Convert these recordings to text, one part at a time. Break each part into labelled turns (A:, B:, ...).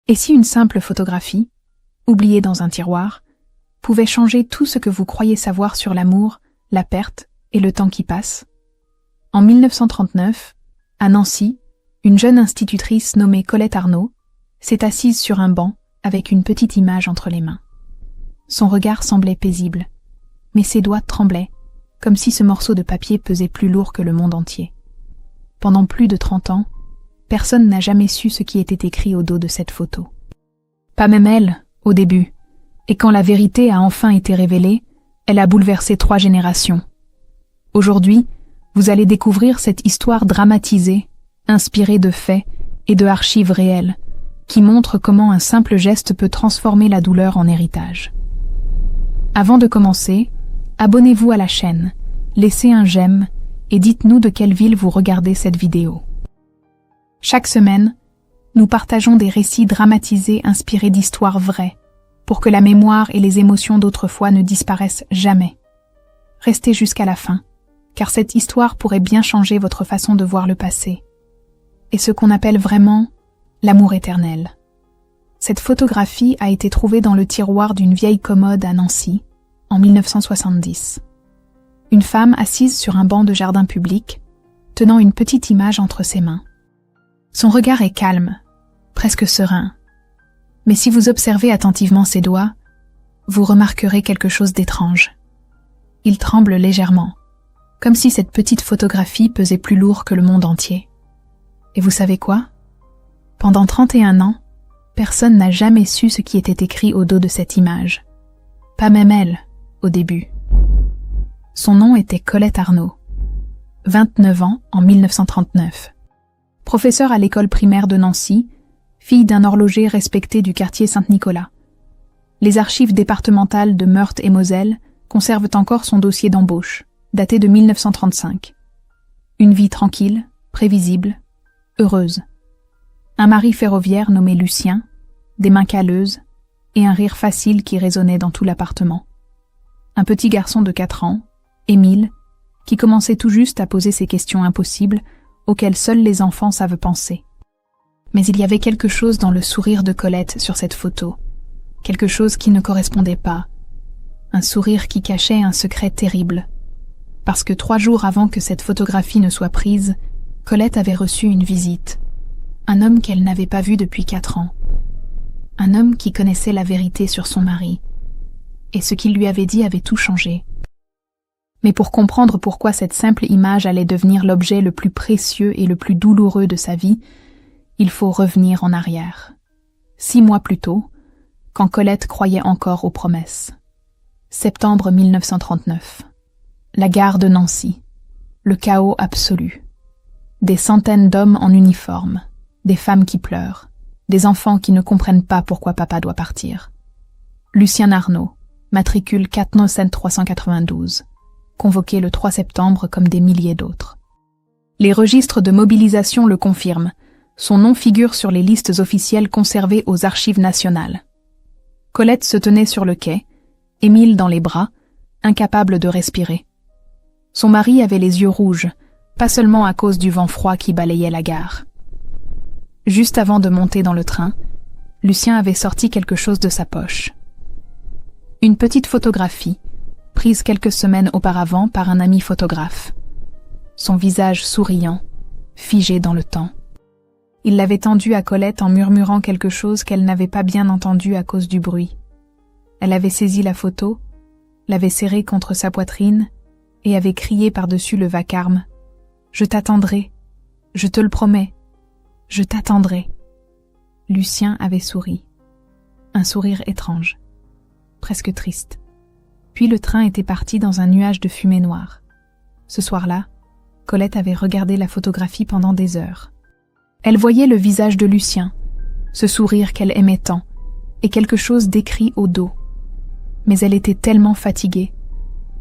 A: Et si une simple photographie, oubliée dans un tiroir, pouvait changer tout ce que vous croyez savoir sur l'amour, la perte et le temps qui passe? En 1939, à Nancy, une jeune institutrice nommée Colette Arnaud s'est assise sur un banc avec une petite image entre les mains. Son regard semblait paisible, mais ses doigts tremblaient, comme si ce morceau de papier pesait plus lourd que le monde entier. Pendant plus de 30 ans, personne n'a jamais su ce qui était écrit au dos de cette photo. Pas même elle, au début. Et quand la vérité a enfin été révélée, elle a bouleversé 3 générations. Aujourd'hui, vous allez découvrir cette histoire dramatisée, inspirée de faits et de archives réelles, qui montre comment un simple geste peut transformer la douleur en héritage. Avant de commencer, abonnez-vous à la chaîne, laissez un j'aime et dites-nous de quelle ville vous regardez cette vidéo. Chaque semaine, nous partageons des récits dramatisés inspirés d'histoires vraies, pour que la mémoire et les émotions d'autrefois ne disparaissent jamais. Restez jusqu'à la fin, car cette histoire pourrait bien changer votre façon de voir le passé, et ce qu'on appelle vraiment l'amour éternel. Cette photographie a été trouvée dans le tiroir d'une vieille commode à Nancy, en 1970. Une femme assise sur un banc de jardin public, tenant une petite image entre ses mains. Son regard est calme, presque serein. Mais si vous observez attentivement ses doigts, vous remarquerez quelque chose d'étrange. Ils tremblent légèrement, comme si cette petite photographie pesait plus lourd que le monde entier. Et vous savez quoi? Pendant 31 ans, personne n'a jamais su ce qui était écrit au dos de cette image. Pas même elle, au début. Son nom était Colette Arnaud. 29 ans en 1939. Professeure à l'école primaire de Nancy, fille d'un horloger respecté du quartier Saint-Nicolas. Les archives départementales de Meurthe-et-Moselle conservent encore son dossier d'embauche, daté de 1935. Une vie tranquille, prévisible, heureuse. Un mari ferroviaire nommé Lucien, des mains calleuses et un rire facile qui résonnait dans tout l'appartement. Un petit garçon de 4 ans, Émile, qui commençait tout juste à poser ces questions impossibles auxquelles seuls les enfants savent penser. Mais il y avait quelque chose dans le sourire de Colette sur cette photo, quelque chose qui ne correspondait pas, un sourire qui cachait un secret terrible. Parce que 3 jours avant que cette photographie ne soit prise, Colette avait reçu une visite. Un homme qu'elle n'avait pas vu depuis 4 ans. Un homme qui connaissait la vérité sur son mari. Et ce qu'il lui avait dit avait tout changé. Mais pour comprendre pourquoi cette simple image allait devenir l'objet le plus précieux et le plus douloureux de sa vie, il faut revenir en arrière. 6 mois plus tôt, quand Colette croyait encore aux promesses. Septembre 1939. La gare de Nancy. Le chaos absolu. Des centaines d'hommes en uniforme, des femmes qui pleurent, des enfants qui ne comprennent pas pourquoi papa doit partir. Lucien Arnaud, matricule 49392, convoqué le 3 septembre comme des milliers d'autres. Les registres de mobilisation le confirment. Son nom figure sur les listes officielles conservées aux Archives nationales. Colette se tenait sur le quai, Émile dans les bras, incapable de respirer. Son mari avait les yeux rouges, pas seulement à cause du vent froid qui balayait la gare. Juste avant de monter dans le train, Lucien avait sorti quelque chose de sa poche. Une petite photographie, prise quelques semaines auparavant par un ami photographe. Son visage souriant, figé dans le temps. Il l'avait tendue à Colette en murmurant quelque chose qu'elle n'avait pas bien entendu à cause du bruit. Elle avait saisi la photo, l'avait serrée contre sa poitrine et avait crié par-dessus le vacarme « Je t'attendrai, je te le promets, je t'attendrai ». Lucien avait souri. Un sourire étrange, presque triste. Puis le train était parti dans un nuage de fumée noire. Ce soir-là, Colette avait regardé la photographie pendant des heures. Elle voyait le visage de Lucien, ce sourire qu'elle aimait tant, et quelque chose d'écrit au dos. Mais elle était tellement fatiguée,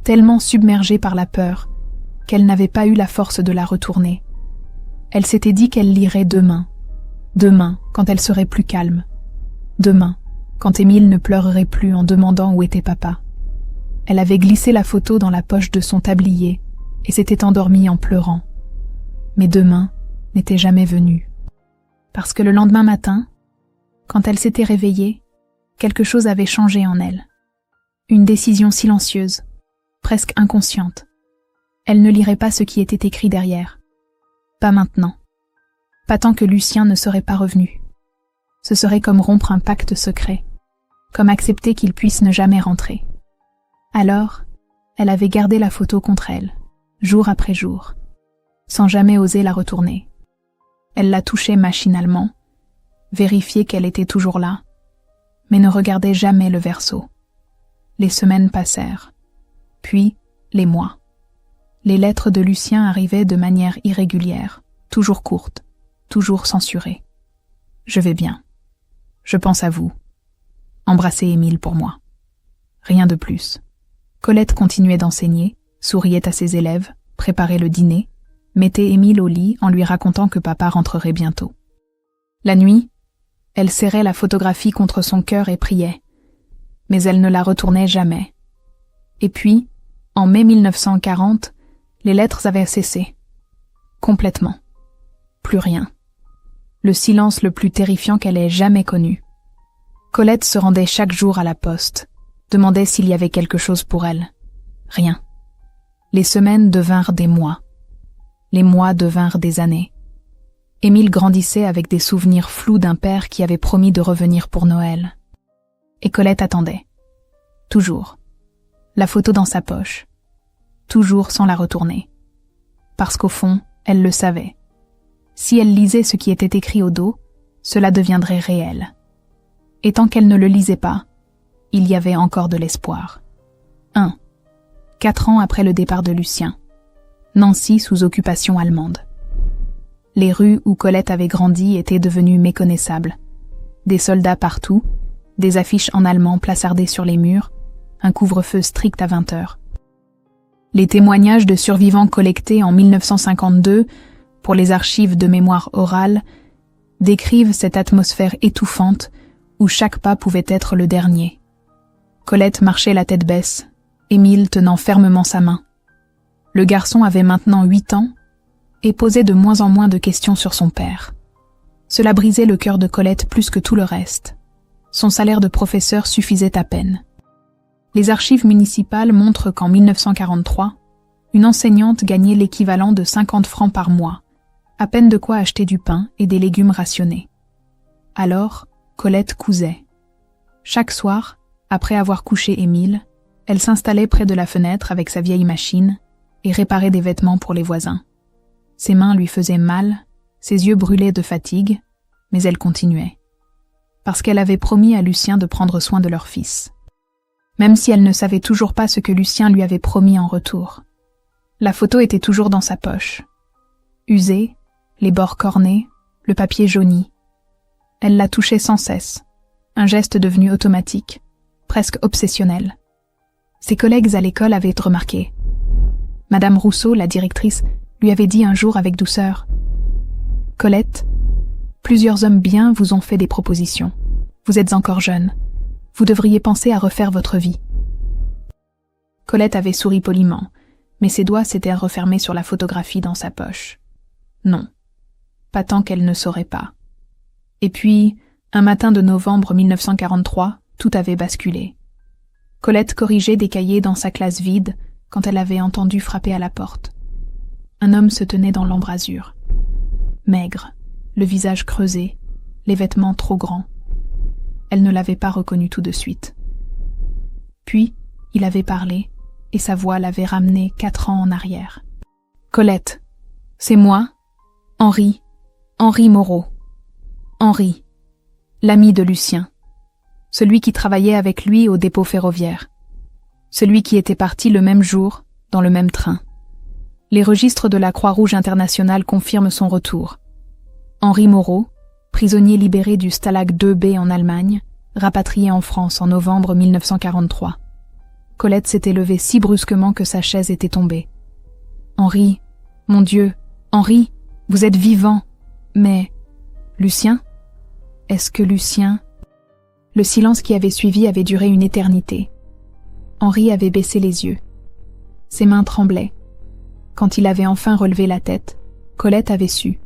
A: tellement submergée par la peur, qu'elle n'avait pas eu la force de la retourner. Elle s'était dit qu'elle lirait demain, quand elle serait plus calme, demain, quand Émile ne pleurerait plus en demandant où était papa. Elle avait glissé la photo dans la poche de son tablier et s'était endormie en pleurant. Mais demain n'était jamais venu. Parce que le lendemain matin, Quand elle s'était réveillée, quelque chose avait changé en elle. Une décision silencieuse, presque inconsciente. Elle ne lirait pas ce qui était écrit derrière. Pas maintenant. Pas tant que Lucien ne serait pas revenu. Ce serait comme rompre un pacte secret, comme accepter qu'il puisse ne jamais rentrer. Alors, elle avait gardé la photo contre elle, jour après jour, sans jamais oser la retourner. Elle la touchait machinalement, vérifiait qu'elle était toujours là, mais ne regardait jamais le verso. Les semaines passèrent, puis les mois. Les lettres de Lucien arrivaient de manière irrégulière, toujours courtes, toujours censurées. « Je vais bien. Je pense à vous. Embrassez Émile pour moi. » Rien de plus. Colette continuait d'enseigner, souriait à ses élèves, préparait le dîner, mettait Émile au lit en lui racontant que papa rentrerait bientôt. La nuit, elle serrait la photographie contre son cœur et priait, mais elle ne la retournait jamais. Et puis, en mai 1940, les lettres avaient cessé. Complètement. Plus rien. Le silence le plus terrifiant qu'elle ait jamais connu. Colette se rendait chaque jour à la poste, demandait s'il y avait quelque chose pour elle. Rien. Les semaines devinrent des mois. Les mois devinrent des années. Émile grandissait avec des souvenirs flous d'un père qui avait promis de revenir pour Noël. Et Colette attendait. Toujours. La photo dans sa poche. Toujours sans la retourner. Parce qu'au fond, elle le savait. Si elle lisait ce qui était écrit au dos, cela deviendrait réel. Et tant qu'elle ne le lisait pas, il y avait encore de l'espoir. 4 ans après le départ de Lucien. Nancy sous occupation allemande. Les rues où Colette avait grandi étaient devenues méconnaissables. Des soldats partout, des affiches en allemand placardées sur les murs, un couvre-feu strict à 20 heures. Les témoignages de survivants collectés en 1952 pour les archives de mémoire orale décrivent cette atmosphère étouffante où chaque pas pouvait être le dernier. Colette marchait la tête baisse, Émile tenant fermement sa main. Le garçon avait maintenant 8 ans et posait de moins en moins de questions sur son père. Cela brisait le cœur de Colette plus que tout le reste. Son salaire de professeur suffisait à peine. Les archives municipales montrent qu'en 1943, une enseignante gagnait l'équivalent de 50 francs par mois, à peine de quoi acheter du pain et des légumes rationnés. Alors, Colette cousait. Chaque soir, après avoir couché Émile, elle s'installait près de la fenêtre avec sa vieille machine et réparait des vêtements pour les voisins. Ses mains lui faisaient mal, ses yeux brûlaient de fatigue, mais elle continuait. Parce qu'elle avait promis à Lucien de prendre soin de leur fils. Même si elle ne savait toujours pas ce que Lucien lui avait promis en retour. La photo était toujours dans sa poche. Usée, les bords cornés, le papier jauni. Elle la touchait sans cesse, un geste devenu automatique, presque obsessionnel. Ses collègues à l'école avaient remarqué. Madame Rousseau, la directrice, lui avait dit un jour avec douceur « Colette, plusieurs hommes bien vous ont fait des propositions. Vous êtes encore jeune. Vous devriez penser à refaire votre vie. » Colette avait souri poliment, mais ses doigts s'étaient refermés sur la photographie dans sa poche. Non, pas tant qu'elle ne saurait pas. Et puis, un matin de novembre 1943, tout avait basculé. Colette corrigeait des cahiers dans sa classe vide quand elle avait entendu frapper à la porte. Un homme se tenait dans l'embrasure. Maigre, le visage creusé, les vêtements trop grands. Elle ne l'avait pas reconnu tout de suite. Puis, il avait parlé, et sa voix l'avait ramené 4 ans en arrière. « Colette, c'est moi, Henri Moreau. Henri, l'ami de Lucien. Celui qui travaillait avec lui au dépôt ferroviaire. Celui qui était parti le même jour, dans le même train. Les registres de la Croix-Rouge internationale confirment son retour. Henri Moreau, prisonnier libéré du Stalag 2B en Allemagne, rapatrié en France en novembre 1943. Colette s'était levée si brusquement que sa chaise était tombée. « Henri, mon Dieu, Henri, vous êtes vivant. Mais... Lucien ? Est-ce que Lucien... » Le silence qui avait suivi avait duré une éternité. Henri avait baissé les yeux. Ses mains tremblaient. Quand il avait enfin relevé la tête, Colette avait su.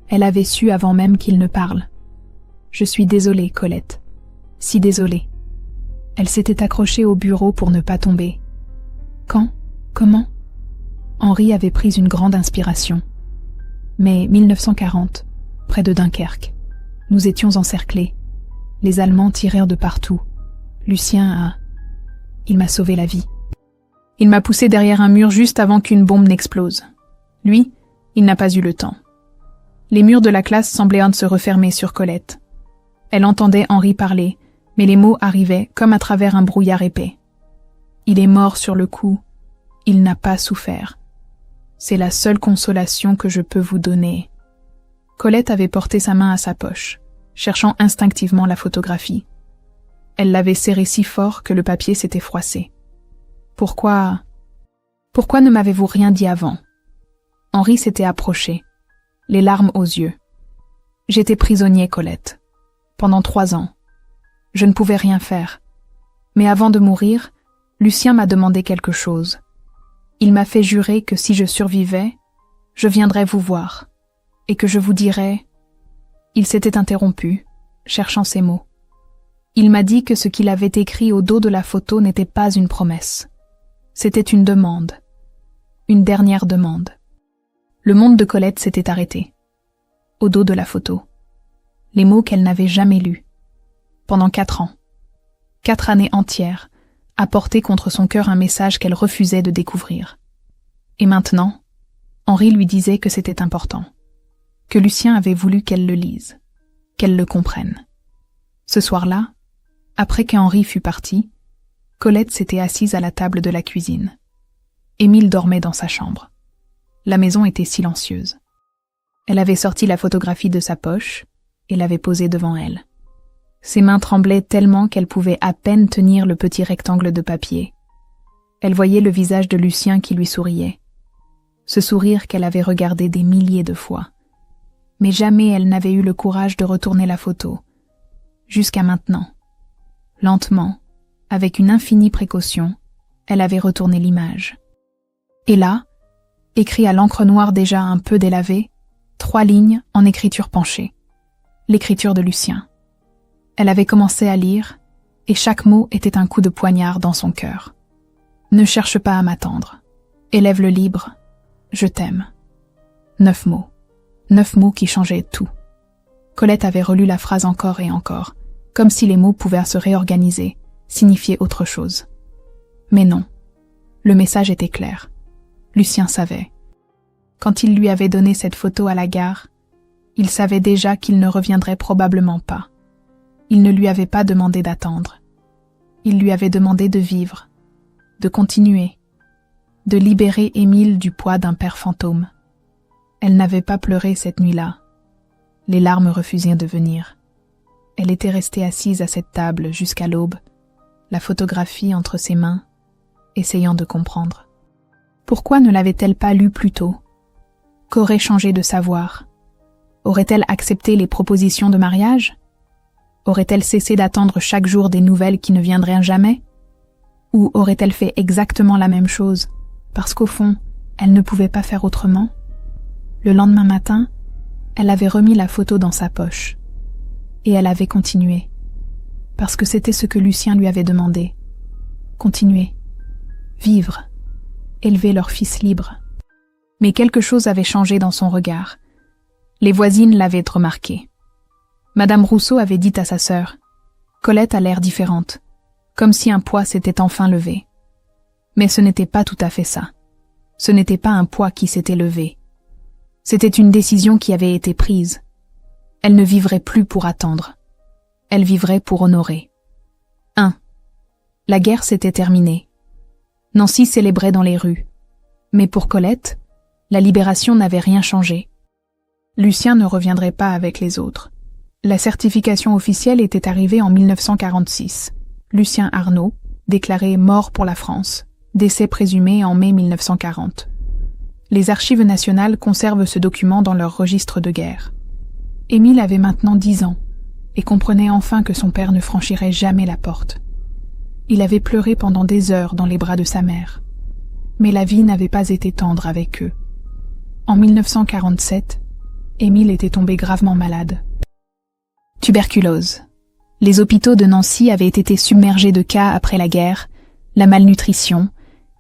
A: Elle avait su avant même qu'il ne parle. Je suis désolée, Colette. Si désolée. » Elle s'était accrochée au bureau pour ne pas tomber. Quand? Comment? Henri avait pris une grande inspiration. Mais 1940, près de Dunkerque. Nous étions encerclés. Les Allemands tirèrent de partout. Lucien a... Il m'a sauvé la vie. Il m'a poussé derrière un mur juste avant qu'une bombe n'explose. Lui, il n'a pas eu le temps. Les murs de la classe semblaient se refermer sur Colette. Elle entendait Henri parler, mais les mots arrivaient comme à travers un brouillard épais. Il est mort sur le coup. Il n'a pas souffert. C'est la seule consolation que je peux vous donner. Colette avait porté sa main à sa poche, cherchant instinctivement la photographie. Elle l'avait serrée si fort que le papier s'était froissé. Pourquoi ne m'avez-vous rien dit avant? Henri s'était approché, les larmes aux yeux. J'étais prisonnier, Colette. Pendant 3 ans. Je ne pouvais rien faire. Mais avant de mourir, Lucien m'a demandé quelque chose. Il m'a fait jurer que si je survivais, je viendrais vous voir, et que je vous dirais... Il s'était interrompu, cherchant ses mots. Il m'a dit que ce qu'il avait écrit au dos de la photo n'était pas une promesse. C'était une demande. Une dernière demande. Le monde de Colette s'était arrêté. Au dos de la photo. Les mots qu'elle n'avait jamais lus. Pendant 4 ans. 4 années entières, à porter contre son cœur un message qu'elle refusait de découvrir. Et maintenant, Henri lui disait que c'était important. Que Lucien avait voulu qu'elle le lise. Qu'elle le comprenne. Ce soir-là, après qu'Henri fut parti, Colette s'était assise à la table de la cuisine. Émile dormait dans sa chambre. La maison était silencieuse. Elle avait sorti la photographie de sa poche et l'avait posée devant elle. Ses mains tremblaient tellement qu'elle pouvait à peine tenir le petit rectangle de papier. Elle voyait le visage de Lucien qui lui souriait. Ce sourire qu'elle avait regardé des milliers de fois. Mais jamais elle n'avait eu le courage de retourner la photo. Jusqu'à maintenant. Lentement, avec une infinie précaution, elle avait retourné l'image. Et là, écrit à l'encre noire déjà un peu délavée, 3 lignes en écriture penchée. L'écriture de Lucien. Elle avait commencé à lire, et chaque mot était un coup de poignard dans son cœur. Ne cherche pas à m'attendre. Élève le libre. Je t'aime. 9 mots. 9 mots qui changeaient tout. Colette avait relu la phrase encore et encore, comme si les mots pouvaient se réorganiser, signifier autre chose. Mais non. Le message était clair. Lucien savait. Quand il lui avait donné cette photo à la gare, il savait déjà qu'il ne reviendrait probablement pas. Il ne lui avait pas demandé d'attendre. Il lui avait demandé de vivre, de continuer, de libérer Émile du poids d'un père fantôme. Elle n'avait pas pleuré cette nuit-là. Les larmes refusaient de venir. Elle était restée assise à cette table jusqu'à l'aube, la photographie entre ses mains, essayant de comprendre. Pourquoi ne l'avait-elle pas lue plus tôt? Qu'aurait changé de savoir? Aurait-elle accepté les propositions de mariage? Aurait-elle cessé d'attendre chaque jour des nouvelles qui ne viendraient jamais? Ou aurait-elle fait exactement la même chose, parce qu'au fond, elle ne pouvait pas faire autrement? Le lendemain matin, elle avait remis la photo dans sa poche. Et elle avait continué. Parce que c'était ce que Lucien lui avait demandé. Continuer. Vivre. Élever leur fils libre. Mais quelque chose avait changé dans son regard. Les voisines l'avaient remarqué. Madame Rousseau avait dit à sa sœur, « Colette a l'air différente, comme si un poids s'était enfin levé. » Mais ce n'était pas tout à fait ça. Ce n'était pas un poids qui s'était levé. C'était une décision qui avait été prise. Elle ne vivrait plus pour attendre. Elle vivrait pour honorer. 1. La guerre s'était terminée. Nancy célébrait dans les rues. Mais pour Colette, la libération n'avait rien changé. Lucien ne reviendrait pas avec les autres. La certification officielle était arrivée en 1946. Lucien Arnaud, déclaré mort pour la France, décès présumé en mai 1940. Les archives nationales conservent ce document dans leur registre de guerre. Émile avait maintenant 10 ans et comprenait enfin que son père ne franchirait jamais la porte. Il avait pleuré pendant des heures dans les bras de sa mère. Mais la vie n'avait pas été tendre avec eux. En 1947, Émile était tombé gravement malade. Tuberculose. Les hôpitaux de Nancy avaient été submergés de cas après la guerre, la malnutrition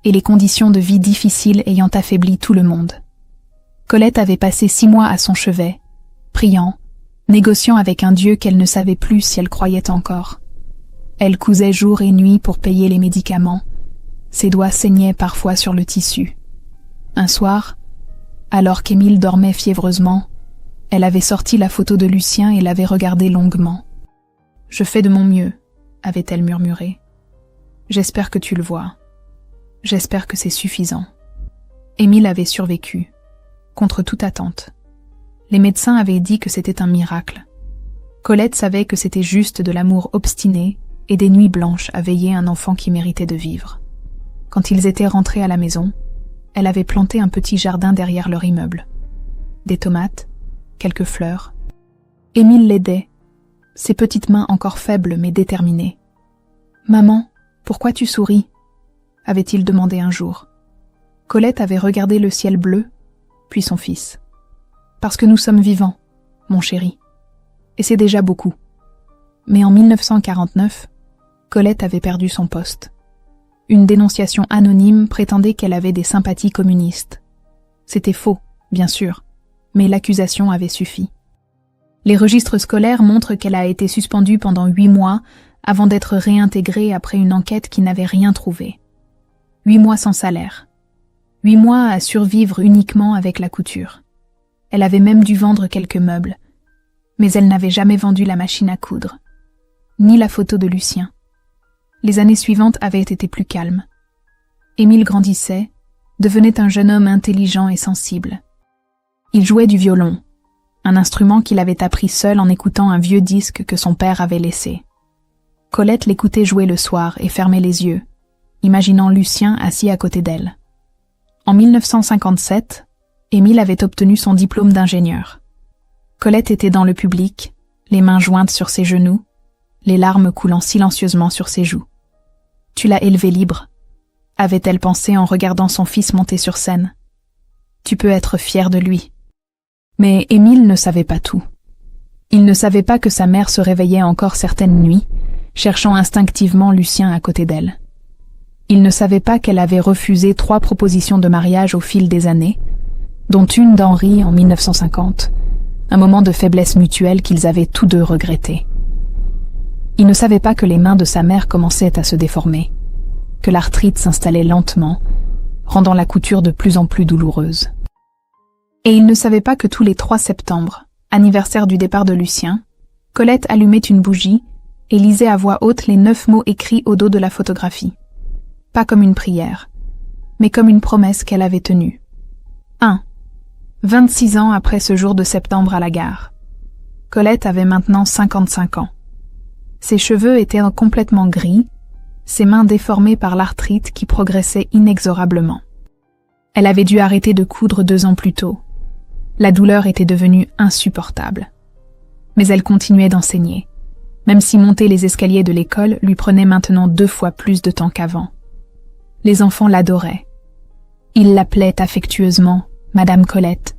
A: et les conditions de vie difficiles ayant affaibli tout le monde. Colette avait passé 6 mois à son chevet, priant, négociant avec un Dieu qu'elle ne savait plus si elle croyait encore. Elle cousait jour et nuit pour payer les médicaments. Ses doigts saignaient parfois sur le tissu. Un soir, alors qu'Émile dormait fiévreusement, elle avait sorti la photo de Lucien et l'avait regardé longuement. « Je fais de mon mieux », avait-elle murmuré. « J'espère que tu le vois. J'espère que c'est suffisant. » Émile avait survécu, contre toute attente. Les médecins avaient dit que c'était un miracle. Colette savait que c'était juste de l'amour obstiné et des nuits blanches à veiller un enfant qui méritait de vivre. Quand ils étaient rentrés à la maison, elle avait planté un petit jardin derrière leur immeuble. Des tomates, quelques fleurs. Émile l'aidait, ses petites mains encore faibles mais déterminées. « Maman, pourquoi tu souris ?» avait-il demandé un jour. Colette avait regardé le ciel bleu, puis son fils. « Parce que nous sommes vivants, mon chéri. Et c'est déjà beaucoup. » Mais en 1949, Colette avait perdu son poste. Une dénonciation anonyme prétendait qu'elle avait des sympathies communistes. C'était faux, bien sûr, mais l'accusation avait suffi. Les registres scolaires montrent qu'elle a été suspendue pendant 8 mois avant d'être réintégrée après une enquête qui n'avait rien trouvé. 8 mois sans salaire. 8 mois à survivre uniquement avec la couture. Elle avait même dû vendre quelques meubles, mais elle n'avait jamais vendu la machine à coudre, ni la photo de Lucien. Les années suivantes avaient été plus calmes. Émile grandissait, devenait un jeune homme intelligent et sensible. Il jouait du violon, un instrument qu'il avait appris seul en écoutant un vieux disque que son père avait laissé. Colette l'écoutait jouer le soir et fermait les yeux, imaginant Lucien assis à côté d'elle. En 1957, Émile avait obtenu son diplôme d'ingénieur. Colette était dans le public, les mains jointes sur ses genoux, les larmes coulant silencieusement sur ses joues. « Tu l'as élevé libre », avait-elle pensé en regardant son fils monter sur scène. « Tu peux être fier de lui. » Mais Émile ne savait pas tout. Il ne savait pas que sa mère se réveillait encore certaines nuits, cherchant instinctivement Lucien à côté d'elle. Il ne savait pas qu'elle avait refusé 3 propositions de mariage au fil des années, dont une d'Henri en 1950, un moment de faiblesse mutuelle qu'ils avaient tous deux regretté. Il ne savait pas que les mains de sa mère commençaient à se déformer, que l'arthrite s'installait lentement, rendant la couture de plus en plus douloureuse. Et il ne savait pas que tous les 3 septembre, anniversaire du départ de Lucien, Colette allumait une bougie et lisait à voix haute les 9 mots écrits au dos de la photographie. Pas comme une prière, mais comme une promesse qu'elle avait tenue. 1. 26 ans après ce jour de septembre à la gare. Colette avait maintenant 55 ans. Ses cheveux étaient complètement gris, ses mains déformées par l'arthrite qui progressait inexorablement. Elle avait dû arrêter de coudre 2 ans plus tôt. La douleur était devenue insupportable. Mais elle continuait d'enseigner, même si monter les escaliers de l'école lui prenait maintenant 2 fois plus de temps qu'avant. Les enfants l'adoraient. Ils l'appelaient affectueusement « Madame Colette »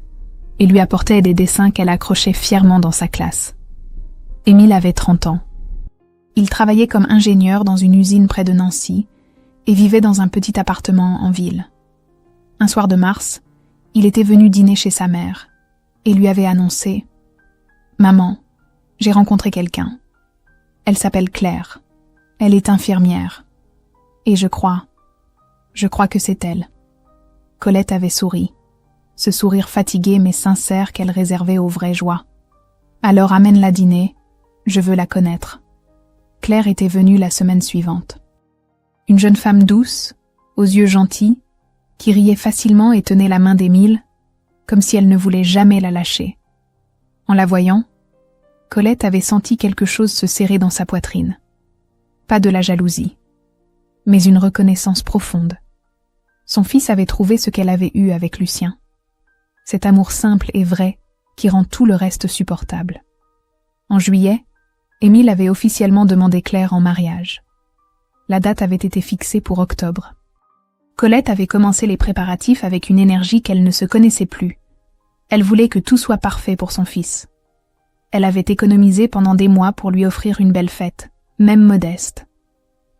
A: et lui apportaient des dessins qu'elle accrochait fièrement dans sa classe. Émile avait 30 ans. Il travaillait comme ingénieur dans une usine près de Nancy et vivait dans un petit appartement en ville. Un soir de mars, il était venu dîner chez sa mère et lui avait annoncé « Maman, j'ai rencontré quelqu'un. Elle s'appelle Claire. Elle est infirmière. Et je crois que c'est elle. » Colette avait souri, ce sourire fatigué mais sincère qu'elle réservait aux vraies joies. « Alors amène-la dîner, je veux la connaître. » Claire était venue la semaine suivante. Une jeune femme douce, aux yeux gentils, qui riait facilement et tenait la main d'Émile, comme si elle ne voulait jamais la lâcher. En la voyant, Colette avait senti quelque chose se serrer dans sa poitrine. Pas de la jalousie, mais une reconnaissance profonde. Son fils avait trouvé ce qu'elle avait eu avec Lucien. Cet amour simple et vrai qui rend tout le reste supportable. En juillet, Émile avait officiellement demandé Claire en mariage. La date avait été fixée pour octobre. Colette avait commencé les préparatifs avec une énergie qu'elle ne se connaissait plus. Elle voulait que tout soit parfait pour son fils. Elle avait économisé pendant des mois pour lui offrir une belle fête, même modeste.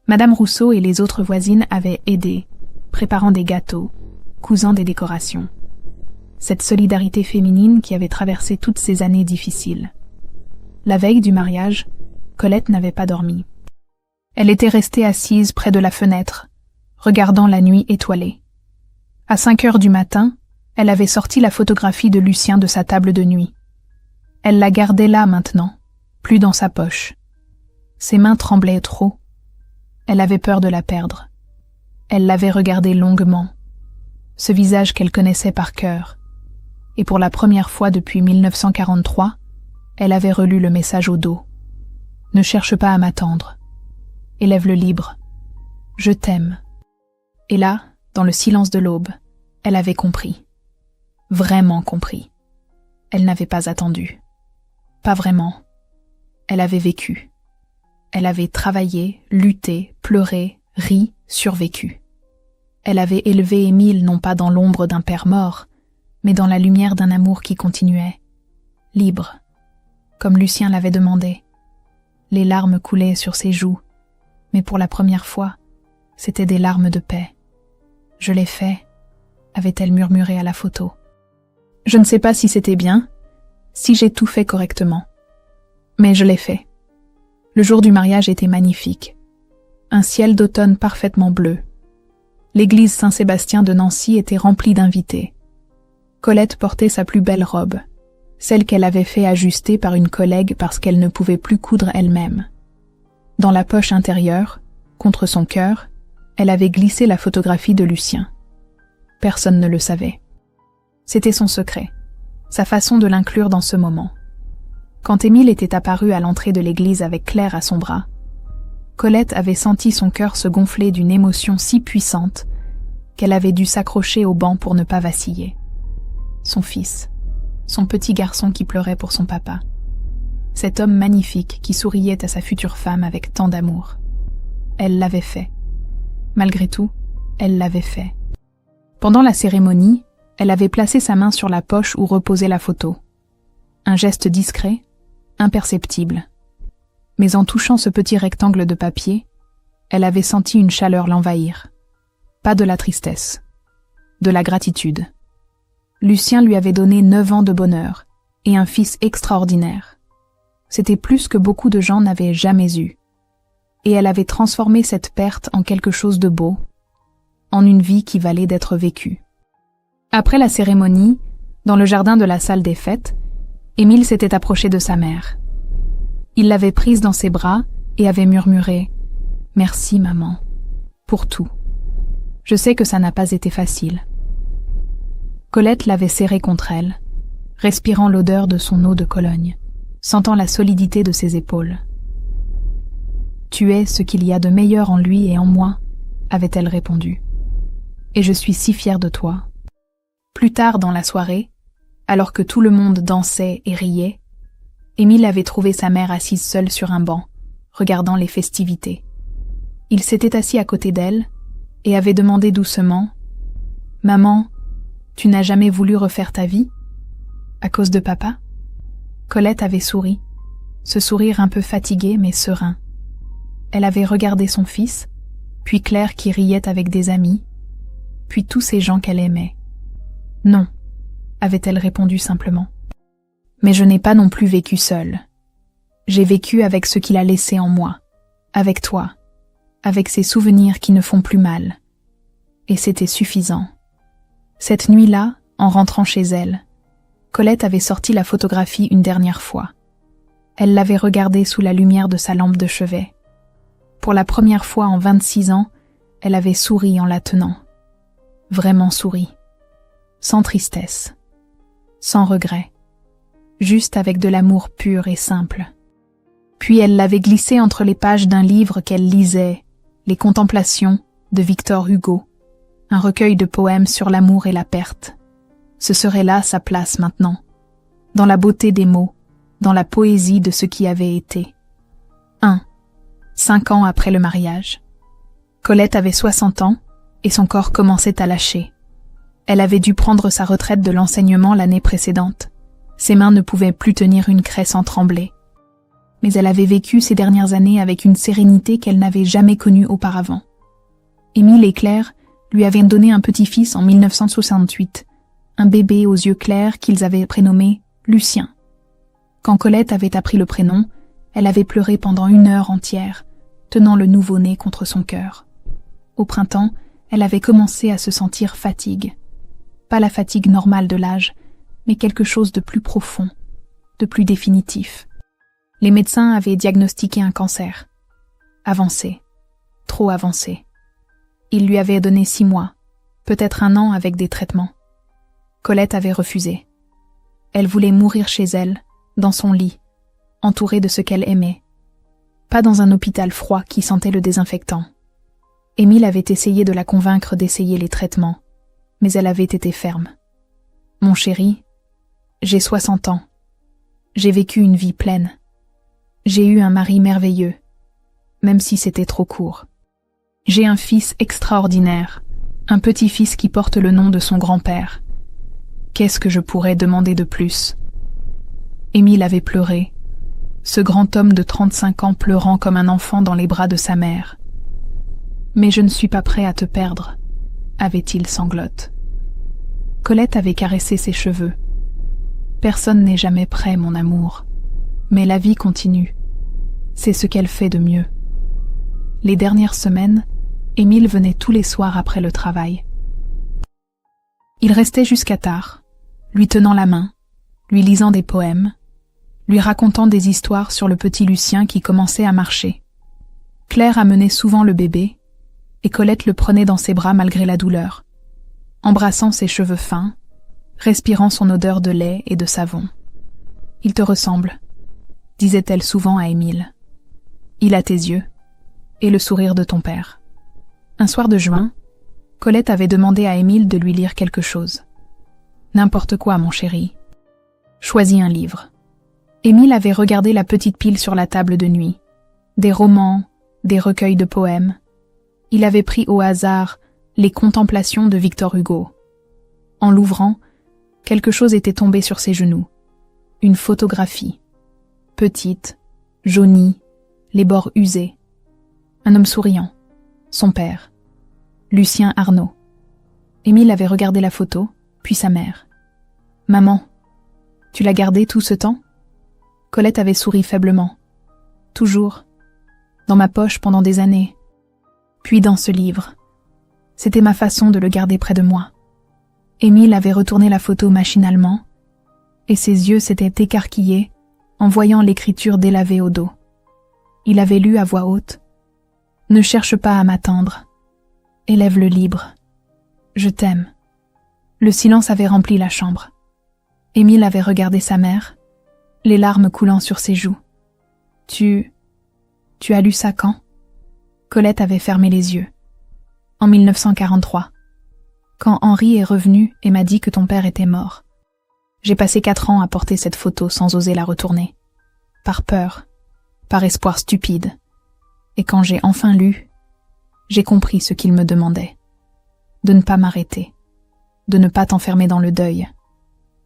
A: Madame Rousseau et les autres voisines avaient aidé, préparant des gâteaux, cousant des décorations. Cette solidarité féminine qui avait traversé toutes ces années difficiles. La veille du mariage, Colette n'avait pas dormi. Elle était restée assise près de la fenêtre, regardant la nuit étoilée. À 5 heures du matin, elle avait sorti la photographie de Lucien de sa table de nuit. Elle la gardait là maintenant, plus dans sa poche. Ses mains tremblaient trop. Elle avait peur de la perdre. Elle l'avait regardé longuement, ce visage qu'elle connaissait par cœur. Et pour la première fois depuis 1943, elle avait relu le message au dos. « Ne cherche pas à m'attendre. Élève-le libre. Je t'aime. » Et là, dans le silence de l'aube, elle avait compris. Vraiment compris. Elle n'avait pas attendu. Pas vraiment. Elle avait vécu. Elle avait travaillé, lutté, pleuré, ri, survécu. Elle avait élevé Émile non pas dans l'ombre d'un père mort, mais dans la lumière d'un amour qui continuait, libre, comme Lucien l'avait demandé. Les larmes coulaient sur ses joues, mais pour la première fois, c'étaient des larmes de paix. « Je l'ai fait », avait-elle murmuré à la photo. Je ne sais pas si c'était bien, si j'ai tout fait correctement. Mais je l'ai fait. Le jour du mariage était magnifique. Un ciel d'automne parfaitement bleu. L'église Saint-Sébastien de Nancy était remplie d'invités. Colette portait sa plus belle robe, celle qu'elle avait fait ajuster par une collègue parce qu'elle ne pouvait plus coudre elle-même. Dans la poche intérieure, contre son cœur, elle avait glissé la photographie de Lucien. Personne ne le savait. C'était son secret, sa façon de l'inclure dans ce moment. Quand Émile était apparu à l'entrée de l'église avec Claire à son bras, Colette avait senti son cœur se gonfler d'une émotion si puissante qu'elle avait dû s'accrocher au banc pour ne pas vaciller. Son fils, son petit garçon qui pleurait pour son papa. Cet homme magnifique qui souriait à sa future femme avec tant d'amour. Elle l'avait fait. Malgré tout, elle l'avait fait. Pendant la cérémonie, elle avait placé sa main sur la poche où reposait la photo. Un geste discret, imperceptible. Mais en touchant ce petit rectangle de papier, elle avait senti une chaleur l'envahir. Pas de la tristesse, de la gratitude. Lucien lui avait donné 9 ans de bonheur et un fils extraordinaire. C'était plus que beaucoup de gens n'avaient jamais eu. Et elle avait transformé cette perte en quelque chose de beau, en une vie qui valait d'être vécue. Après la cérémonie, dans le jardin de la salle des fêtes, Émile s'était approché de sa mère. Il l'avait prise dans ses bras et avait murmuré « Merci, maman, pour tout. Je sais que ça n'a pas été facile. » Colette l'avait serré contre elle, respirant l'odeur de son eau de Cologne, sentant la solidité de ses épaules. « Tu es ce qu'il y a de meilleur en lui et en moi, » avait-elle répondu. « Et je suis si fière de toi. » Plus tard dans la soirée, alors que tout le monde dansait et riait, Émile avait trouvé sa mère assise seule sur un banc, regardant les festivités. Il s'était assis à côté d'elle et avait demandé doucement « Maman, tu n'as jamais voulu refaire ta vie? À cause de papa ?» Colette avait souri, ce sourire un peu fatigué mais serein. Elle avait regardé son fils, puis Claire qui riait avec des amis, puis tous ces gens qu'elle aimait. « Non », avait-elle répondu simplement. « Mais je n'ai pas non plus vécu seule. J'ai vécu avec ce qu'il a laissé en moi, avec toi, avec ces souvenirs qui ne font plus mal. Et c'était suffisant. » Cette nuit-là, en rentrant chez elle, Colette avait sorti la photographie une dernière fois. Elle l'avait regardée sous la lumière de sa lampe de chevet. Pour la première fois en 26 ans, elle avait souri en la tenant. Vraiment souri. Sans tristesse. Sans regret. Juste avec de l'amour pur et simple. Puis elle l'avait glissée entre les pages d'un livre qu'elle lisait, Les Contemplations de Victor Hugo, un recueil de poèmes sur l'amour et la perte. Ce serait là sa place maintenant, dans la beauté des mots, dans la poésie de ce qui avait été. 5 ans après le mariage. Colette avait 60 ans et son corps commençait à lâcher. Elle avait dû prendre sa retraite de l'enseignement l'année précédente. Ses mains ne pouvaient plus tenir une craie sans trembler. Mais elle avait vécu ces dernières années avec une sérénité qu'elle n'avait jamais connue auparavant. Émile et Claire lui avaient donné un petit-fils en 1968, un bébé aux yeux clairs qu'ils avaient prénommé Lucien. Quand Colette avait appris le prénom, elle avait pleuré pendant 1 heure entière, tenant le nouveau-né contre son cœur. Au printemps, elle avait commencé à se sentir fatigue. Pas la fatigue normale de l'âge, mais quelque chose de plus profond, de plus définitif. Les médecins avaient diagnostiqué un cancer. Avancé, trop avancé. Ils lui avaient donné 6 mois, peut-être 1 an avec des traitements. Colette avait refusé. Elle voulait mourir chez elle, dans son lit, entourée de ce qu'elle aimait. Pas dans un hôpital froid qui sentait le désinfectant. Émile avait essayé de la convaincre d'essayer les traitements, mais elle avait été ferme. « Mon chéri, j'ai 60 ans. J'ai vécu une vie pleine. J'ai eu un mari merveilleux, même si c'était trop court. J'ai un fils extraordinaire, un petit-fils qui porte le nom de son grand-père. Qu'est-ce que je pourrais demander de plus ?» Émile avait pleuré, ce grand homme de 35 ans pleurant comme un enfant dans les bras de sa mère. « Mais je ne suis pas prêt à te perdre, » avait-il sangloté. Colette avait caressé ses cheveux. « Personne n'est jamais prêt, mon amour. Mais la vie continue. C'est ce qu'elle fait de mieux. » Les dernières semaines, Émile venait tous les soirs après le travail. Il restait jusqu'à tard, lui tenant la main, lui lisant des poèmes, lui racontant des histoires sur le petit Lucien qui commençait à marcher. Claire amenait souvent le bébé, et Colette le prenait dans ses bras malgré la douleur, embrassant ses cheveux fins, respirant son odeur de lait et de savon. « Il te ressemble », disait-elle souvent à Émile. « Il a tes yeux, et le sourire de ton père. » Un soir de juin, Colette avait demandé à Émile de lui lire quelque chose. « N'importe quoi, mon chéri. Choisis un livre. » Émile avait regardé la petite pile sur la table de nuit. Des romans, des recueils de poèmes. Il avait pris au hasard les Contemplations de Victor Hugo. En l'ouvrant, quelque chose était tombé sur ses genoux. Une photographie. Petite, jaunie, les bords usés. Un homme souriant. Son père. Lucien Arnaud. Émile avait regardé la photo, puis sa mère. « Maman, tu l'as gardé tout ce temps ?» Colette avait souri faiblement. « Toujours. Dans ma poche pendant des années. Puis dans ce livre. C'était ma façon de le garder près de moi. » Émile avait retourné la photo machinalement, et ses yeux s'étaient écarquillés en voyant l'écriture délavée au dos. Il avait lu à voix haute. « Ne cherche pas à m'attendre. Élève le libre. Je t'aime. » Le silence avait rempli la chambre. Émile avait regardé sa mère, les larmes coulant sur ses joues. « Tu as lu ça quand ?» Colette avait fermé les yeux. « En 1943. Quand Henri est revenu et m'a dit que ton père était mort. J'ai passé 4 ans à porter cette photo sans oser la retourner. Par peur, par espoir stupide. Et quand j'ai enfin lu, j'ai compris ce qu'il me demandait. De ne pas m'arrêter, de ne pas t'enfermer dans le deuil,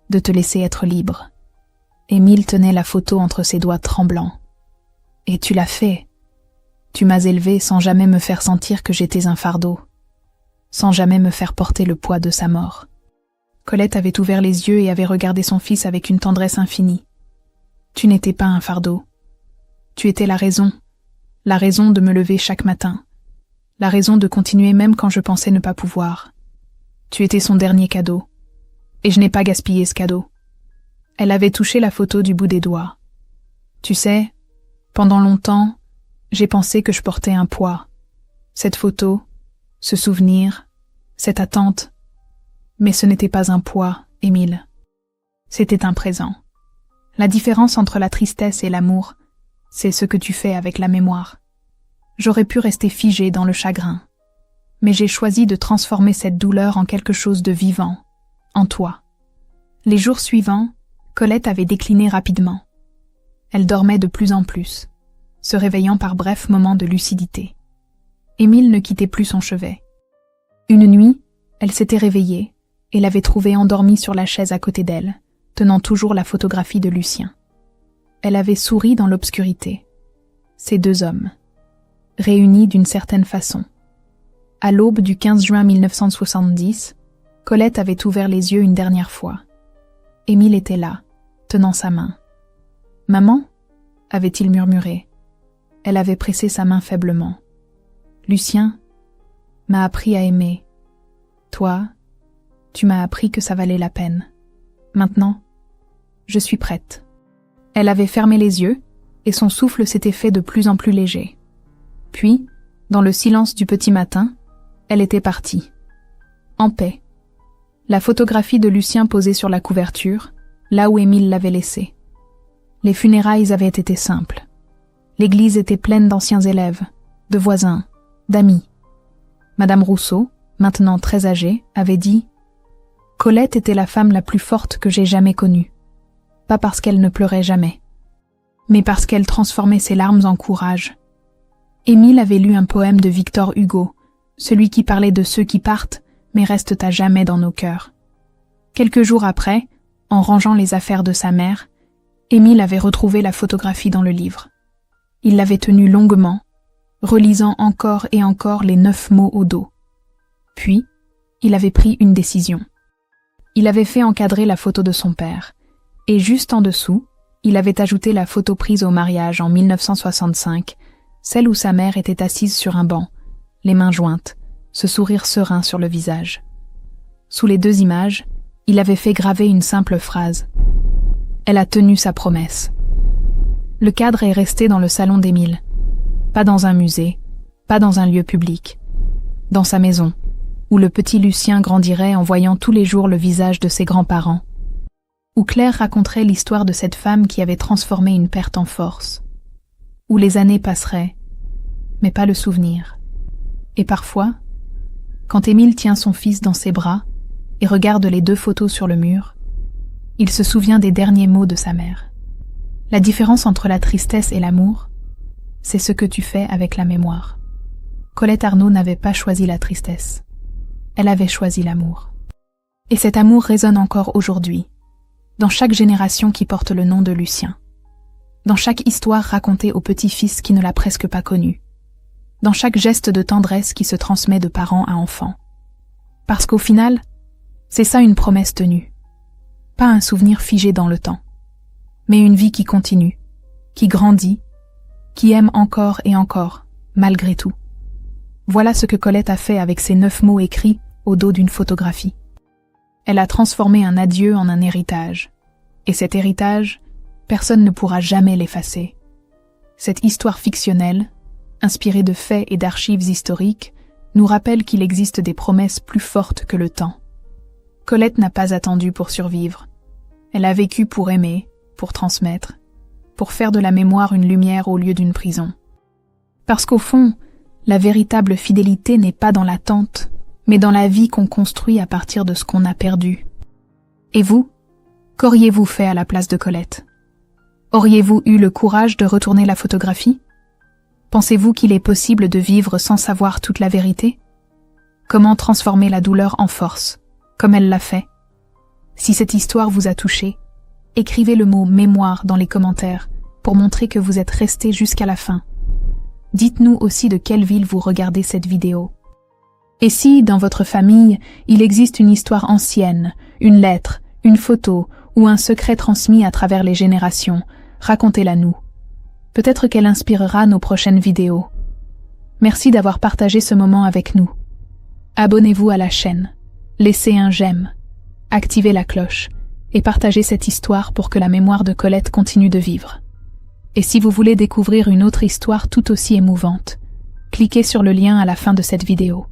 A: de te laisser être libre. » Émile tenait la photo entre ses doigts tremblants. « Et tu l'as fait. Tu m'as élevé sans jamais me faire sentir que j'étais un fardeau, sans jamais me faire porter le poids de sa mort. » Colette avait ouvert les yeux et avait regardé son fils avec une tendresse infinie. « Tu n'étais pas un fardeau. Tu étais la raison de me lever chaque matin, la raison de continuer même quand je pensais ne pas pouvoir. Tu étais son dernier cadeau, et je n'ai pas gaspillé ce cadeau. » Elle avait touché la photo du bout des doigts. « Tu sais, pendant longtemps, j'ai pensé que je portais un poids. Cette photo, ce souvenir, cette attente. Mais ce n'était pas un poids, Émile. C'était un présent. La différence entre la tristesse et l'amour, c'est ce que tu fais avec la mémoire. J'aurais pu rester figée dans le chagrin, mais j'ai choisi de transformer cette douleur en quelque chose de vivant, en toi. » Les jours suivants, Colette avait décliné rapidement. Elle dormait de plus en plus, se réveillant par brefs moments de lucidité. Émile ne quittait plus son chevet. Une nuit, elle s'était réveillée et l'avait trouvé endormie sur la chaise à côté d'elle, tenant toujours la photographie de Lucien. Elle avait souri dans l'obscurité. Ces deux hommes, réunis d'une certaine façon. À l'aube du 15 juin 1970, Colette avait ouvert les yeux une dernière fois. Émile était là, tenant sa main. « Maman » avait-il murmuré. Elle avait pressé sa main faiblement. « Lucien m'a appris à aimer. Toi, tu m'as appris que ça valait la peine. Maintenant, je suis prête. » Elle avait fermé les yeux, et son souffle s'était fait de plus en plus léger. Puis, dans le silence du petit matin, elle était partie. En paix. La photographie de Lucien posée sur la couverture, là où Émile l'avait laissée. Les funérailles avaient été simples. L'église était pleine d'anciens élèves, de voisins, d'amis. Madame Rousseau, maintenant très âgée, avait dit « Colette était la femme la plus forte que j'ai jamais connue. Pas parce qu'elle ne pleurait jamais, mais parce qu'elle transformait ses larmes en courage. » Émile avait lu un poème de Victor Hugo, celui qui parlait de ceux qui partent, mais restent à jamais dans nos cœurs. Quelques jours après, en rangeant les affaires de sa mère, Émile avait retrouvé la photographie dans le livre. Il l'avait tenue longuement, relisant encore et encore les 9 mots au dos. Puis, il avait pris une décision. Il avait fait encadrer la photo de son père, et juste en dessous, il avait ajouté la photo prise au mariage en 1965, celle où sa mère était assise sur un banc, les mains jointes, ce sourire serein sur le visage. Sous les deux images, il avait fait graver une simple phrase. Elle a tenu sa promesse. Le cadre est resté dans le salon d'Émile. Pas dans un musée, pas dans un lieu public. Dans sa maison, où le petit Lucien grandirait en voyant tous les jours le visage de ses grands-parents. Où Claire raconterait l'histoire de cette femme qui avait transformé une perte en force. Où les années passeraient, mais pas le souvenir. Et parfois, quand Émile tient son fils dans ses bras et regarde les 2 photos sur le mur, il se souvient des derniers mots de sa mère. La différence entre la tristesse et l'amour, c'est ce que tu fais avec la mémoire. Colette Arnaud n'avait pas choisi la tristesse. Elle avait choisi l'amour. Et cet amour résonne encore aujourd'hui, dans chaque génération qui porte le nom de Lucien, dans chaque histoire racontée au petit-fils qui ne l'a presque pas connu, dans chaque geste de tendresse qui se transmet de parent à enfant. Parce qu'au final, c'est ça une promesse tenue. Pas un souvenir figé dans le temps, mais une vie qui continue, qui grandit, qui aime encore et encore, malgré tout. Voilà ce que Colette a fait avec ces 9 mots écrits au dos d'une photographie. Elle a transformé un adieu en un héritage. Et cet héritage, personne ne pourra jamais l'effacer. Cette histoire fictionnelle, inspirée de faits et d'archives historiques, nous rappelle qu'il existe des promesses plus fortes que le temps. Colette n'a pas attendu pour survivre. Elle a vécu pour aimer, pour transmettre, pour faire de la mémoire une lumière au lieu d'une prison. Parce qu'au fond, la véritable fidélité n'est pas dans l'attente, mais dans la vie qu'on construit à partir de ce qu'on a perdu. Et vous, qu'auriez-vous fait à la place de Colette? Auriez-vous eu le courage de retourner la photographie? Pensez-vous qu'il est possible de vivre sans savoir toute la vérité? Comment transformer la douleur en force, comme elle l'a fait? Si cette histoire vous a touché, écrivez le mot « mémoire » dans les commentaires pour montrer que vous êtes resté jusqu'à la fin. Dites-nous aussi de quelle ville vous regardez cette vidéo. Et si, dans votre famille, il existe une histoire ancienne, une lettre, une photo ou un secret transmis à travers les générations, racontez-la nous. Peut-être qu'elle inspirera nos prochaines vidéos. Merci d'avoir partagé ce moment avec nous. Abonnez-vous à la chaîne, laissez un j'aime, activez la cloche et partagez cette histoire pour que la mémoire de Colette continue de vivre. Et si vous voulez découvrir une autre histoire tout aussi émouvante, cliquez sur le lien à la fin de cette vidéo.